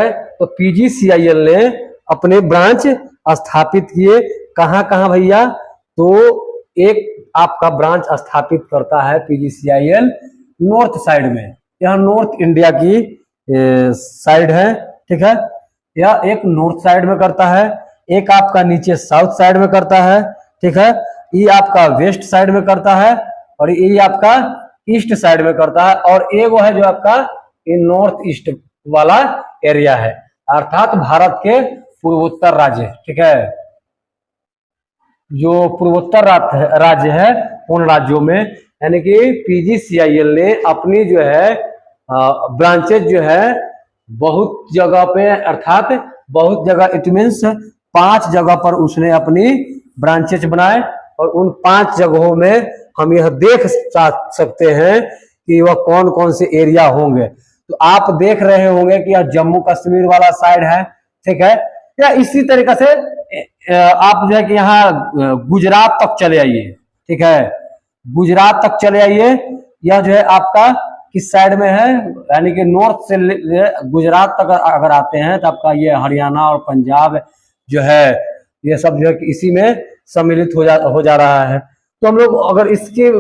तो पीजीसीआईएल ने अपने ब्रांच स्थापित किए कहाँ कहाँ भैया? तो एक आपका ब्रांच स्थापित करता है पीजीसीआईएल नॉर्थ साइड में, यह नॉर्थ इंडिया की साइड है, ठीक है। यह एक नॉर्थ साइड में करता है, एक आपका नीचे साउथ साइड में करता है, ठीक है। ये आपका वेस्ट साइड में करता है और ये आपका ईस्ट साइड में करता है, और एक वो है जो आपका ये नॉर्थ ईस्ट वाला एरिया है, अर्थात भारत के पूर्वोत्तर राज्य, ठीक है। जो पूर्वोत्तर राज्य है उन राज्यों में यानी कि पीजीसीआईएल ने अपनी जो है ब्रांचेज जो है बहुत जगह पे, अर्थात बहुत जगह, इट मीन्स 5 जगह पर उसने अपनी ब्रांचेज बनाए, और उन 5 जगहों में हम यह देख सकते हैं कि वह कौन कौन से एरिया होंगे। तो आप देख रहे होंगे कि यह जम्मू कश्मीर वाला साइड है, ठीक है। या इसी तरीके से आप जो है कि यहाँ गुजरात तक चले आइए, ठीक है, गुजरात तक चले आइए। यह जो है आपका किस साइड में है, यानी कि नॉर्थ से गुजरात तक अगर आते हैं तो आपका ये हरियाणा और पंजाब जो है ये सब जो है कि इसी में सम्मिलित हो जा रहा है। तो हम लोग अगर इसके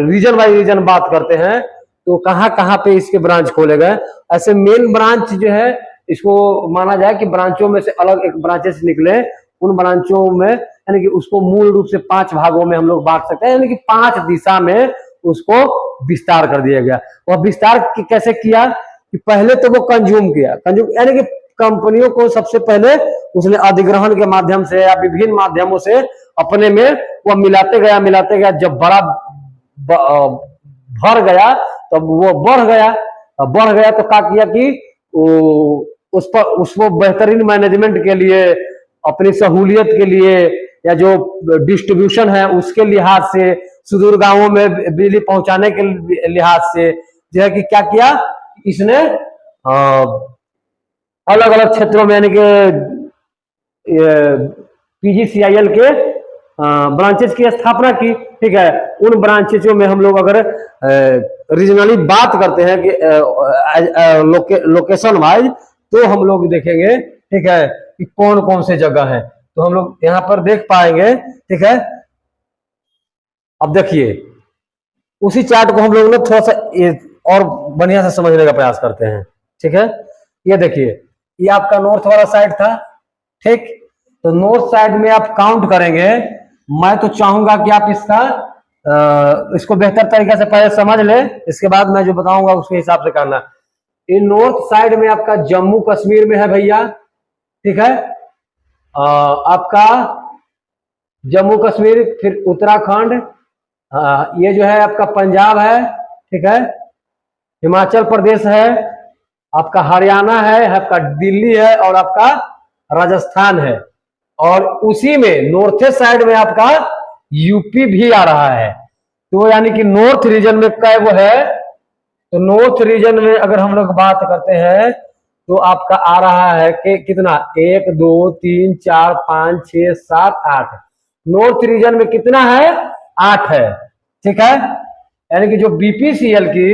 रीजन बाय रीजन बात करते हैं तो कहाँ कहाँ पे इसके ब्रांच खोले गए। ऐसे मेन ब्रांच जो है इसको माना जाए कि ब्रांचों में से अलग एक ब्रांचेस निकले, उन ब्रांचों में यानी कि उसको मूल रूप से 5 भागों में हम लोग बांट सकते हैं, यानी कि 5 दिशा में उसको विस्तार कर दिया गया। वह विस्तार कैसे किया कि पहले तो वो कंज्यूम किया, कंज्यूम यानी कि कंपनियों को सबसे पहले उसने अधिग्रहण के माध्यम से या विभिन्न माध्यमों से अपने में वह मिलाते गया, जब बड़ा भर गया तब वो बढ़ गया तो क्या किया कि उसको बेहतरीन मैनेजमेंट के लिए, अपनी सहूलियत के लिए, या जो डिस्ट्रीब्यूशन है उसके लिहाज से, सुदूर गांवों में बिजली पहुंचाने के लिहाज से जो है कि क्या किया इसने अलग अलग क्षेत्रों में यानी कि पीजीसीआईएल के ब्रांचेस की स्थापना की, ठीक है। उन ब्रांचेसों में हम लोग अगर रीजनली बात करते हैं कि लोकेशन वाइज, तो हम लोग देखेंगे, ठीक है, कि कौन कौन से जगह है। तो हम लोग यहाँ पर देख पाएंगे, ठीक है। अब देखिए उसी चार्ट को हम लोग ना थोड़ा सा और बढ़िया से समझने का प्रयास करते हैं, ठीक है। ये देखिए ये आपका नॉर्थ वाला साइड था, ठीक। तो नॉर्थ साइड में आप काउंट करेंगे, मैं तो चाहूंगा कि आप इसको बेहतर तरीके से पहले समझ ले, इसके बाद मैं जो बताऊंगा उसके हिसाब से करना। ये नॉर्थ साइड में आपका जम्मू कश्मीर में है भैया, ठीक है। आपका जम्मू कश्मीर, फिर उत्तराखंड, ये जो है आपका पंजाब है, ठीक है, हिमाचल प्रदेश है, आपका हरियाणा है, आपका दिल्ली है, और आपका राजस्थान है। और उसी में नॉर्थ साइड में आपका यूपी भी आ रहा है। तो यानी कि नॉर्थ रीजन में क्या वो है, तो नॉर्थ रीजन में अगर हम लोग बात करते हैं तो आपका आ रहा है कि कितना, 1 2 3 4 5 6 7 8, नॉर्थ रीजन में कितना है, 8 है, ठीक है। यानी कि जो बीपीसीएल की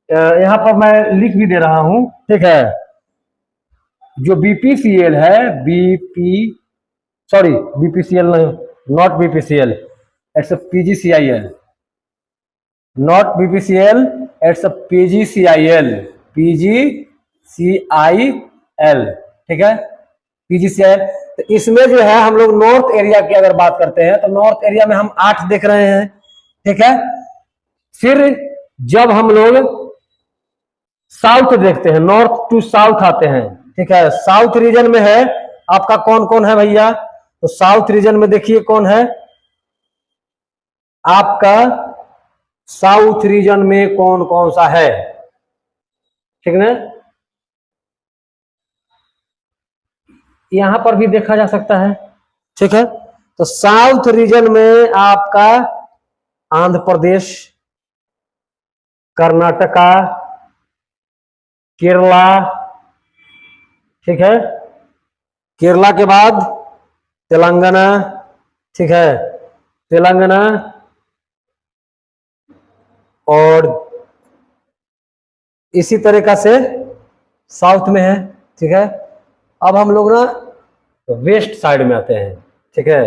यहां पर मैं लिख भी दे रहा हूं, ठीक है, जो बीपीसीएल है, बीपीसीएल नहीं, not BPCL, it's PGCIL, not BPCL, it's PGCIL, PGCIL, ठीक है, पीजीसीआईएल। तो इसमें जो है हम लोग नॉर्थ एरिया की अगर बात करते हैं तो नॉर्थ एरिया में हम 8 देख रहे हैं, ठीक है। फिर जब हम लोग साउथ देखते हैं, नॉर्थ टू साउथ आते हैं, ठीक है, साउथ रीजन में है आपका कौन कौन है भैया, तो साउथ रीजन में देखिए कौन है आपका, साउथ रीजन में कौन कौन सा है, ठीक है। यहां पर भी देखा जा सकता है, ठीक है। तो साउथ रीजन में आपका आंध्र प्रदेश, कर्नाटका, केरला, ठीक है, केरला के बाद तेलंगाना, ठीक है, तेलंगाना, और इसी तरीका से साउथ में है, ठीक है। अब हम लोग ना वेस्ट साइड में आते हैं, ठीक है।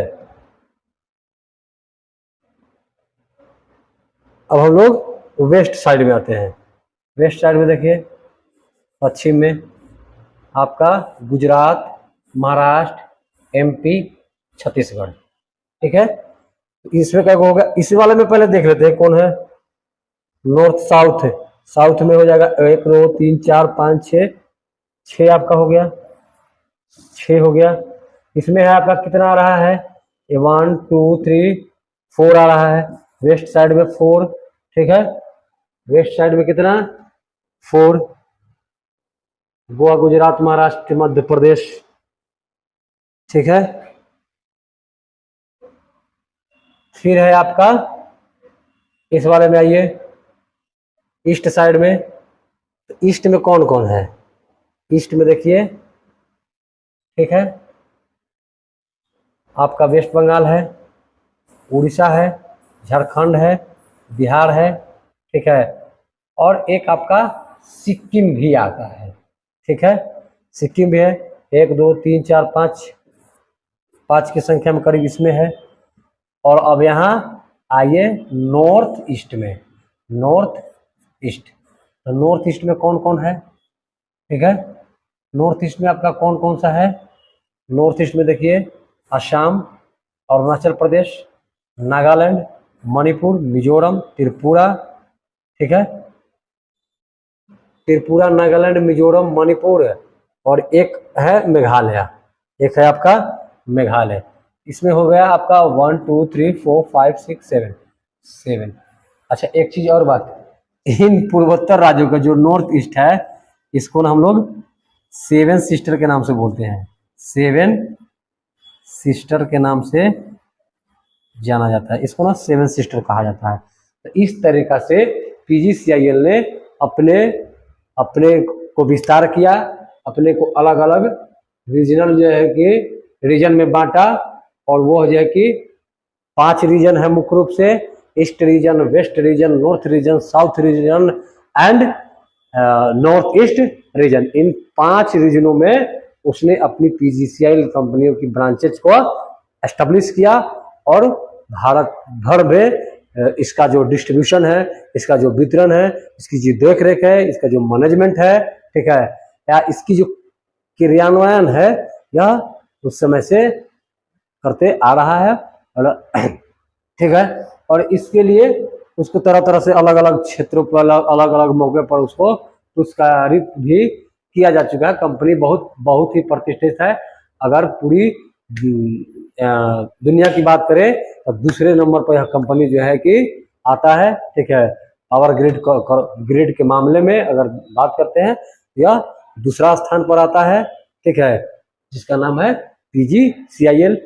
अब हम लोग वेस्ट साइड में आते हैं। वेस्ट साइड में देखिए, पश्चिम में आपका गुजरात, महाराष्ट्र, एमपी, छत्तीसगढ़, ठीक है। इसमें क्या होगा, इसी वाले में पहले देख लेते हैं कौन है। नॉर्थ साउथ, साउथ में हो जाएगा 1 2 3 4 5 6, 6 आपका हो गया, 6 हो गया। इसमें है आपका कितना आ रहा है, 1 2 3 4 आ रहा है। वेस्ट साइड में 4, ठीक है। वेस्ट साइड में कितना, 4। गोवा, गुजरात, महाराष्ट्र, मध्य प्रदेश, ठीक है। फिर है आपका इस वाले में आइए, ईस्ट साइड में। तो ईस्ट में कौन कौन है, ईस्ट में देखिए, ठीक है। आपका वेस्ट बंगाल है, उड़ीसा है, झारखंड है, बिहार है, ठीक है। और एक आपका सिक्किम भी आता है, ठीक है। सिक्किम भी है, 1 2 3 4 5, 5 की संख्या में करीब इसमें है। और अब यहाँ आइए नॉर्थ ईस्ट में, नॉर्थ ईस्ट। तो नॉर्थ ईस्ट में कौन कौन है, ठीक है। नॉर्थ ईस्ट में आपका कौन कौन सा है, नॉर्थ ईस्ट में देखिए, असम, अरुणाचल प्रदेश, नागालैंड, मणिपुर, मिजोरम, त्रिपुरा, ठीक है। त्रिपुरा, नागालैंड, मिजोरम, मणिपुर, और एक है मेघालय, एक है आपका मेघालय। इसमें हो गया आपका 1 2 3 4 5 6 7। अच्छा, एक चीज और बात, इन पूर्वोत्तर राज्यों का जो नॉर्थ ईस्ट है, इसको ना हम लोग 7 सिस्टर के नाम से बोलते हैं, 7 सिस्टर के नाम से जाना जाता है, इसको ना 7 सिस्टर कहा जाता है। तो इस तरीका से पीजीसीआईएल ने अपने अपने को विस्तार किया, अपने को अलग अलग रीजनल जो है कि रीजन में बांटा। और वो जो है कि 5 रीजन है मुख्य रूप से, east region, west region, north region, south region and north east region. इन 5 रीजनों में उसने अपनी पीजीसीआईएल कंपनियों की ब्रांचेज को एस्टेब्लिश किया। और भारत भर में इसका जो डिस्ट्रीब्यूशन है, इसका जो वितरण है, इसकी जो देख रेख है, इसका जो मैनेजमेंट है, ठीक है, या इसकी जो क्रियान्वयन है, यह उस समय से करते आ रहा है, ठीक है। और इसके लिए उसको तरह तरह से अलग अलग क्षेत्रों पर अलग अलग मौके पर उसको पुरस्कारित भी किया जा चुका है। कंपनी बहुत ही प्रतिष्ठित है। अगर पूरी दुनिया की बात करें तो दूसरे नंबर पर यह कंपनी जो है कि आता है, ठीक है। पावर ग्रिड के मामले में अगर बात करते हैं, यह दूसरा स्थान पर आता है, ठीक है, जिसका नाम है पीजीसीआईएल।